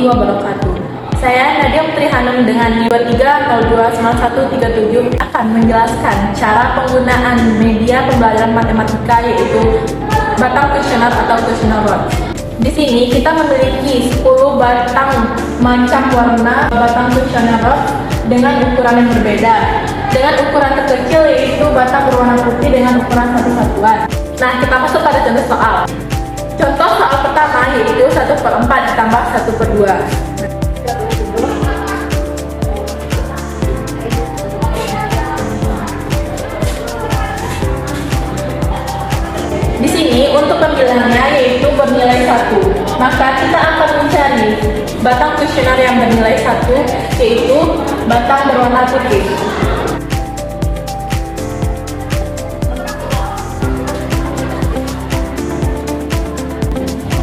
wabarakatuh. Saya Nadia Putri Hanum dengan NIM 23029137 akan menjelaskan cara penggunaan media pembelajaran matematika, yaitu batang kuesioner atau kuesioner rod. Di sini kita memiliki 10 batang macam warna batang kuesioner rod dengan ukuran yang berbeda. Dengan ukuran terkecil yaitu batang berwarna putih dengan ukuran 1 satuan. Nah, kita masuk pada contoh soal. Contoh soal pertama yaitu 1/4 ditambah 1/2. Di sini untuk pembilangnya yaitu bernilai 1. Maka kita akan mencari batang kuesioner yang bernilai 1 yaitu batang berwarna putih.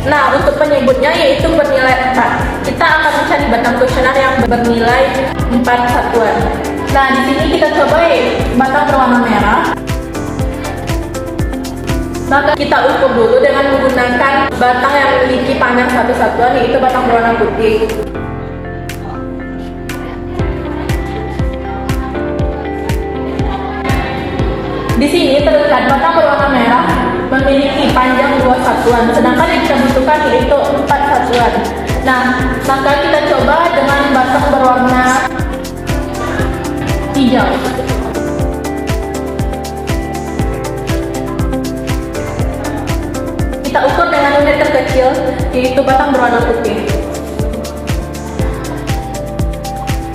Nah, untuk penyebutnya yaitu bernilai 4. Kita akan mencari batang kuesioner yang bernilai 4 satuan. Nah, di sini kita coba batang berwarna merah. Maka kita ukur dulu dengan menggunakan batang yang memiliki panjang 1 satuan yaitu batang berwarna putih. Di sini terlihat batang berwarna merah memiliki panjang 2 satuan, sedangkan yang kita butuhkan yaitu 4 satuan. Nah, maka kita coba dengan batang berwarna hijau. Kita ukur dengan unit terkecil yaitu batang berwarna putih.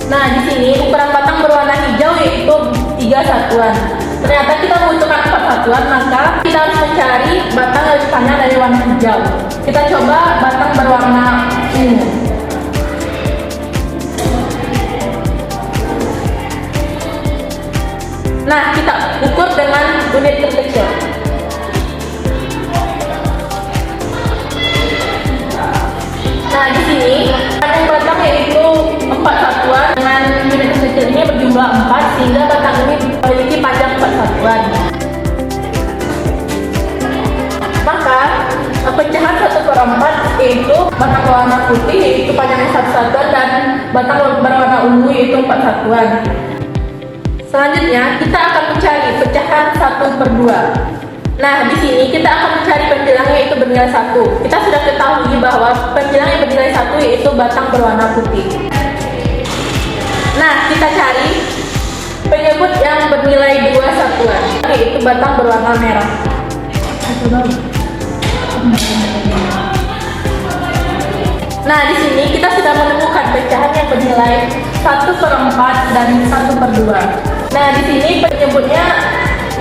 Nah, di sini ukuran batang berwarna hijau yaitu 3 satuan. Ternyata kita membutuhkan 4 satuan, maka kita harus mencari batang yang lebih panjang dari warna hijau. Kita coba batang berwarna ungu. Nah, kita ukur dengan unit terkecil. Nah, di sini panjang batang yaitu 4 satuan dengan unit terkecil ini berjumlah 4 sehingga batang ini memiliki panjang 4 satuan. Maka pecahan 1/4 yaitu batang berwarna putih yaitu panjangnya 1 satuan dan batang berwarna ungu yaitu 4 satuan. Selanjutnya kita akan mencari pecahan 1/2. Nah, di sini kita akan mencari penbilang yaitu bernilai 1. Kita sudah ketahui bahwa penbilang yang bernilai 1 yaitu batang berwarna putih. Nah, kita cari penyebut yang bernilai 2 satuan yaitu batang berwarna merah. Nah, di sini kita sudah menemukan pecahan yang bernilai 1/4 dan 1/2. Nah, di sini penyebutnya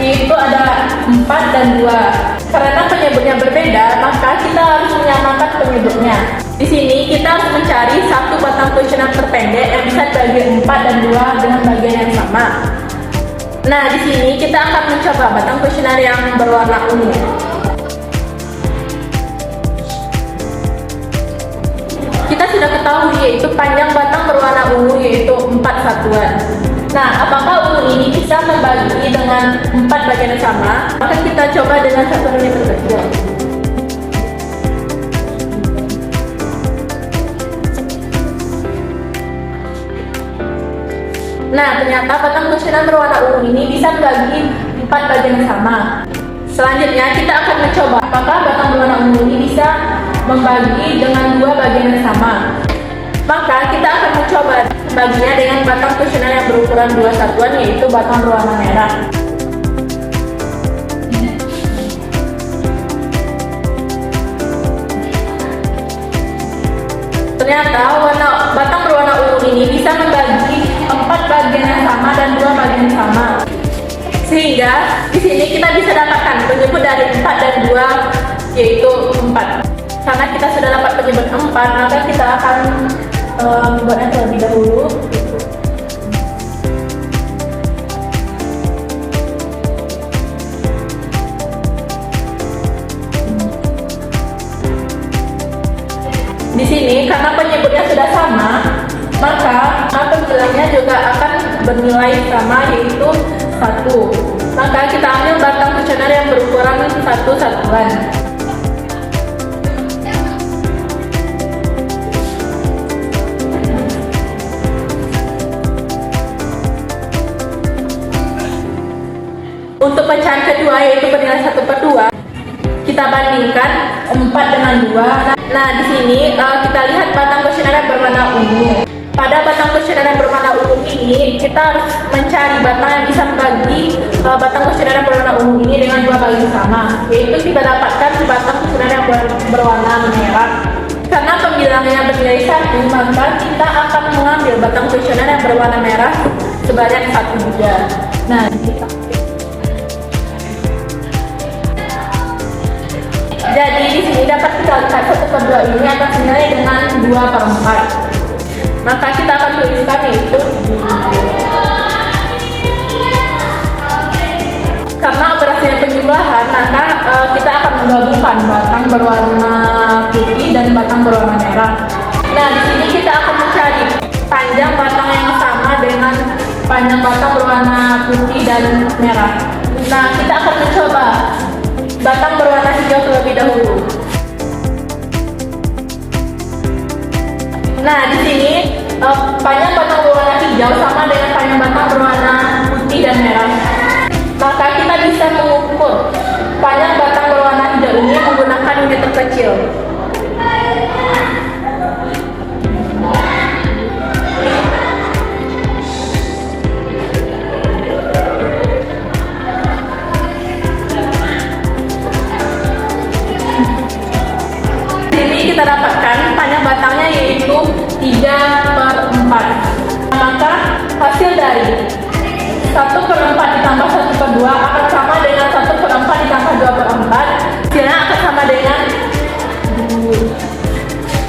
yaitu ada 4 dan 2. Karena penyebutnya berbeda, maka kita harus menyamakan penyebutnya. Di sini kita harus mencari satu batang kuesioner terpendek yang bisa dibagi 4 dan 2 dengan bagian yang sama. Nah, di sini kita akan mencoba batang kuesioner yang berwarna ungu. Kita sudah ketahui yaitu panjang batang berwarna ungu yaitu 4 satuan. Nah, apakah ungu ini bisa membagi dengan 4 bagian yang sama? Maka kita coba dengan satu unit terkecil. Nah, ternyata batang kuesioner berwarna ungu ini bisa membagi 4 bagian yang sama. Selanjutnya kita akan mencoba apakah batang berwarna ungu ini bisa membagi dengan 2 bagian yang sama. Maka kita akan mencoba baginya dengan batang kuesioner yang berukuran 2 satuan yaitu batang berwarna merah. Ternyata batang berwarna ungu ini bisa membagi 4 bagian yang sama dan 2 bagian yang sama. Sehingga di sini kita bisa dapatkan penyebut dari 4 dan 2 yaitu 4. Karena kita sudah dapat penyebut 4, maka kita akan membuatnya terlebih dahulu. Di sini karena penyebutnya sudah sama, maka pembilangnya juga akan bernilai sama yaitu 1. Maka kita ambil batang kuesioner yang berukuran 1 satuan. Untuk pecahan kedua yaitu bernilai 1/2, kita bandingkan 4 dengan 2. Nah, di sini kita lihat batang kuesioner yang berwarna ungu. Pada batang kuesioner yang berwarna ungu ini, kita harus mencari batang yang bisa membagi batang kuesioner yang berwarna ungu ini dengan 2 bagian sama, yaitu kita dapatkan di batang kuesioner yang berwarna merah. Karena pembilangnya bernilai 1, maka kita akan mengambil batang kuesioner yang berwarna merah sebanyak 1 juga. Nah, jadi di sini dapat kita lihat 1/2 ini akan senilai dengan 2/4. Maka kita akan tuliskan yaitu, karena operasinya penjumlahan, maka kita akan menggabungkan batang berwarna putih dan batang berwarna merah. Nah, di sini kita akan mencari panjang batang yang sama dengan panjang batang berwarna putih dan merah. Nah, kita akan mencoba batang berwarna hijau terlebih dahulu. Nah, di sini panjang batang berwarna hijau sama dengan panjang batang berwarna putih dan merah. Maka kita bisa mengukur panjang batang berwarna hijau ini menggunakan unit terkecil. Kita dapatkan panjang batangnya yaitu 3/4. Maka hasil dari 1/4 ditambah 1/2 akan sama dengan 1/4 ditambah 2/4. Hasilnya akan sama dengan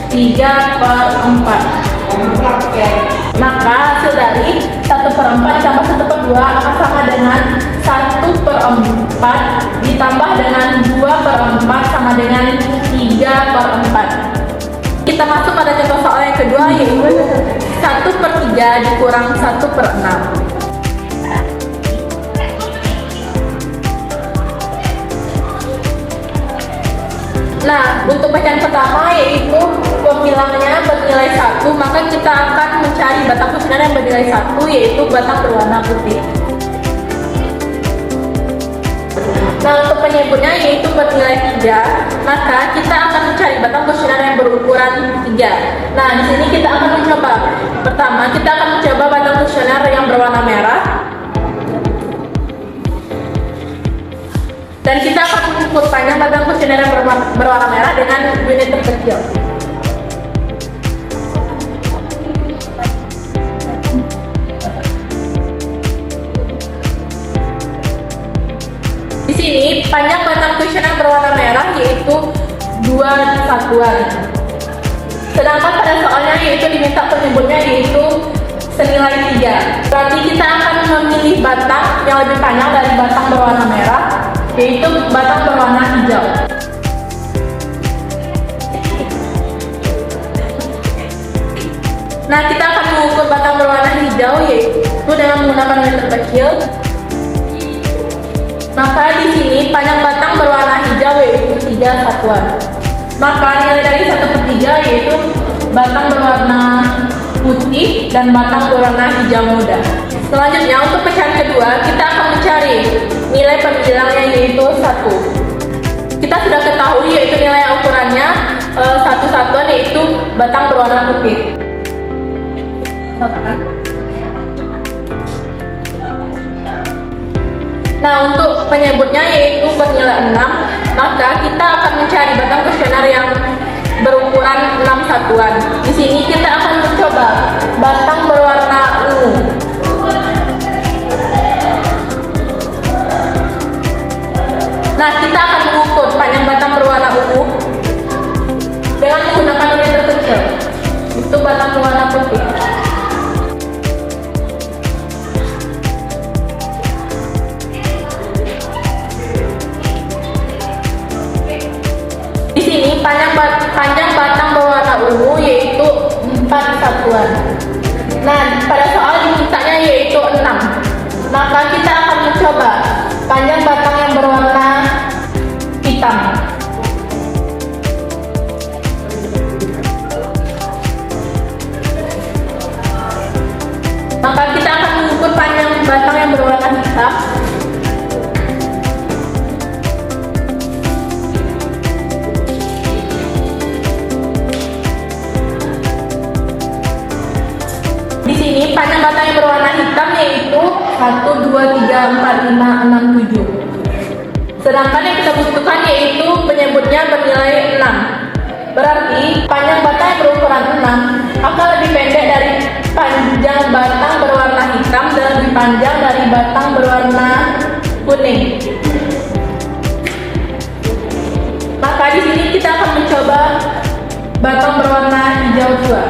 3/4. Maka hasil dari 1/4 ditambah 1/2 akan sama dengan 1/4 ditambah dengan 2/4 sama dengan 3/4. Kita masuk pada contoh soal yang kedua, yaitu 1/3 dikurang 1/6. Nah, untuk pecahan pertama yaitu pembilangnya bernilai 1, maka kita akan mencari batang kuesioner yang bernilai 1, yaitu batang berwarna putih. Nah, untuk penyebutnya yaitu bernilai 3, maka kita akan mencari batang kuesioner yang berukuran 3. Nah, di sini kita akan mencoba. Pertama, kita akan mencoba batang kuesioner yang berwarna merah. Dan kita akan mengukur panjang batang kuesioner yang berwarna merah dengan unit terkecil. Di sini panjang batang kuesioner berwarna merah yaitu 2 satuan. Sedangkan pada soalnya yaitu diminta penyebutnya yaitu senilai 3. Berarti kita akan memilih batang yang lebih panjang dari batang berwarna merah, yaitu batang berwarna hijau. Nah, kita akan mengukur batang berwarna hijau yaitu dengan menggunakan unit terkecil. Maka di sini panjang batang berwarna hijau yaitu 3 satuan. Maka nilai dari 1/3 yaitu batang berwarna putih dan batang berwarna hijau muda. Selanjutnya untuk pecahan kedua kita akan mencari nilai pembilangnya yaitu 1. Kita sudah ketahui yaitu nilai ukurannya 1 satuan yaitu batang berwarna putih. Nah, untuk penyebutnya yaitu bernilai 6, maka kita akan mencari batang kuesioner yang berukuran 6 satuan. Di sini kita akan mencoba batang berwarna ungu. Nah, kita akan mengukur panjang batang berwarna ungu dengan menggunakan unit terkecil, itu batang berwarna putih. Di sini panjang batang berwarna ungu yaitu 4 satuan. Nah, pada soal dimintanya yaitu 6. Maka kita akan mencoba panjang batang yang berwarna hitam. Maka kita akan mengukur panjang batang yang berwarna hitam 5,567. Sedangkan yang kita butuhkan yaitu penyebutnya bernilai 6. Berarti panjang batang yang berukuran 6 akan lebih pendek dari panjang batang berwarna hitam dan lebih panjang dari batang berwarna kuning. Maka di sini kita akan mencoba batang berwarna hijau tua.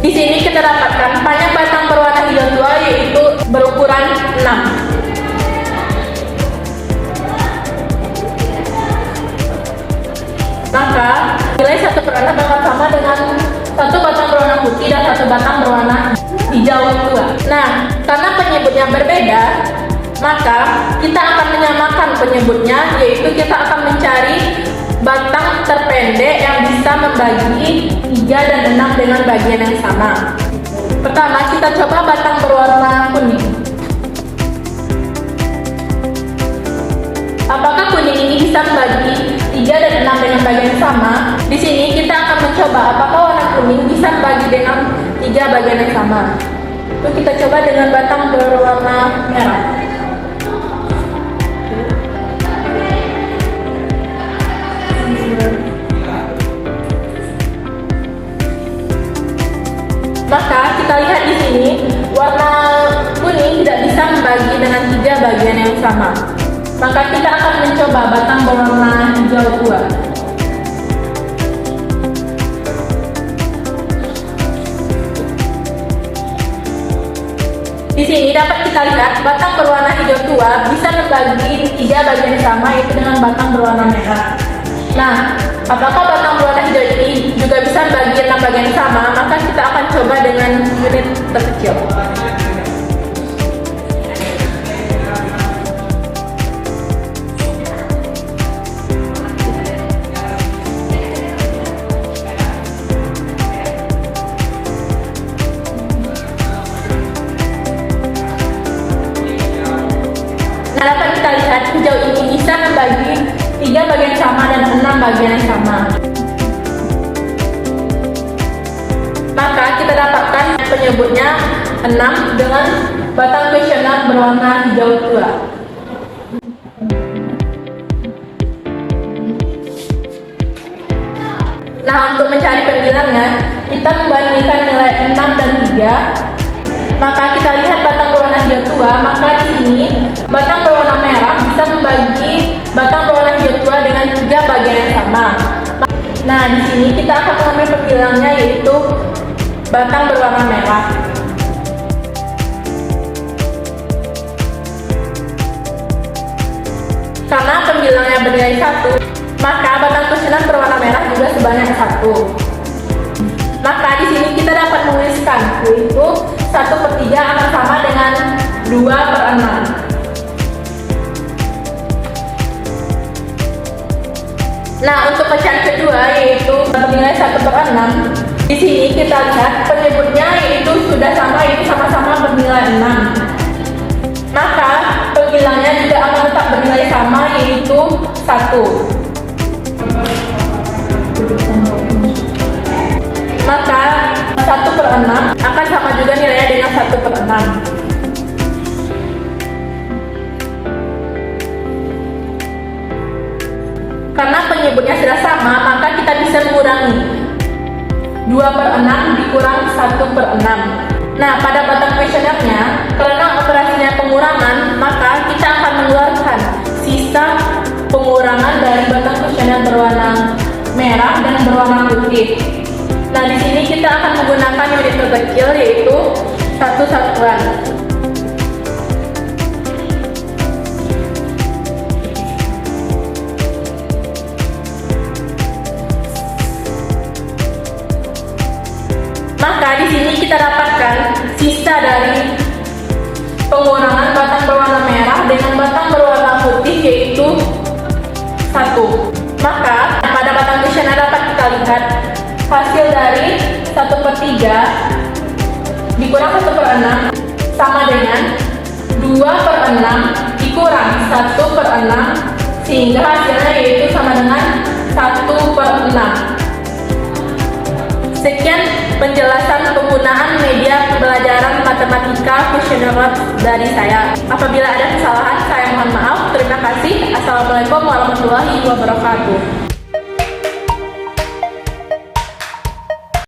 Di sini kita dapatkan panjang batang berwarna hijau tua yaitu berukuran 6. Maka nilai 1/6 akan sama dengan satu batang berwarna putih dan satu batang berwarna hijau tua. Nah, karena penyebutnya berbeda, maka kita akan menyamakan penyebutnya, yaitu kita akan mencari batang terpendek yang bisa membagi 3 dan 6 dengan bagian yang sama. Pertama, kita coba batang berwarna kuning. Apakah kuning ini bisa membagi 3 dan 6 dengan bagian yang sama? Di sini kita akan mencoba apakah warna kuning bisa membagi dengan 3 bagian yang sama. Itu kita coba dengan batang berwarna merah. Maka kita lihat di sini warna kuning tidak bisa membagi dengan 3 bagian yang sama. Maka kita akan mencoba batang berwarna hijau tua. Di sini dapat kita lihat batang berwarna hijau tua bisa membagi 3 bagian yang sama, yaitu dengan batang berwarna merah. Nah, apakah batang berwarna hijau ini juga bisa membagi 6 bagian yang sama? Maka kita akan coba dengan unit terkecil. Nah, dapat kita lihat hijau ini bisa membagi 3 bagian sama dan 6 bagian yang sama. Maka kita dapatkan penyebutnya 6 dengan batang kuesioner berwarna hijau tua. Nah, untuk mencari pembilangan, kita membandingkan nilai 6 dan 3. Maka kita lihat batang berwarna hijau tua, maka di sini batang berwarna merah bisa membagi batang berwarna hijau tua dengan 3 bagian yang sama. Nah, di sini kita akan mengambil pembilangnya yaitu batang berwarna merah. Karena pembilangnya bernilai 1, maka batang kuesioner berwarna merah juga sebanyak 1. Maka di sini kita dapat menuliskan yaitu 1/3 akan sama dengan 2/6. Nah, untuk pecahan kedua yaitu bernilai 1/6. Di sini kita lihat penyebutnya yaitu sudah sama, yaitu sama-sama bernilai 6. Maka pembilangnya juga akan tetap bernilai sama yaitu 1. Maka 1/6 akan sama juga nilainya dengan 1/6. Karena penyebutnya sudah sama, maka kita bisa mengurangi 2/6 dikurang 1/6. Nah, pada batang kuesionernya, karena operasinya pengurangan, maka kita akan mengeluarkan sisa pengurangan dari batang kuesioner berwarna merah dan berwarna putih. Nah, di sini kita akan menggunakan unit terkecil yaitu 1 satuan. Maka di sini kita dapatkan sisa dari pengurangan batang berwarna merah dengan batang berwarna putih yaitu 1. Maka pada batang kuesioner dapat kita lihat hasil dari 1/3 dikurang 1/6 sama dengan 2/6 dikurang 1/6, sehingga hasilnya yaitu sama dengan 1/6. Sekian penjelasan penggunaan media pembelajaran matematika questionnaire dari saya. Apabila ada kesalahan, saya mohon maaf. Terima kasih. Assalamualaikum warahmatullahi wabarakatuh.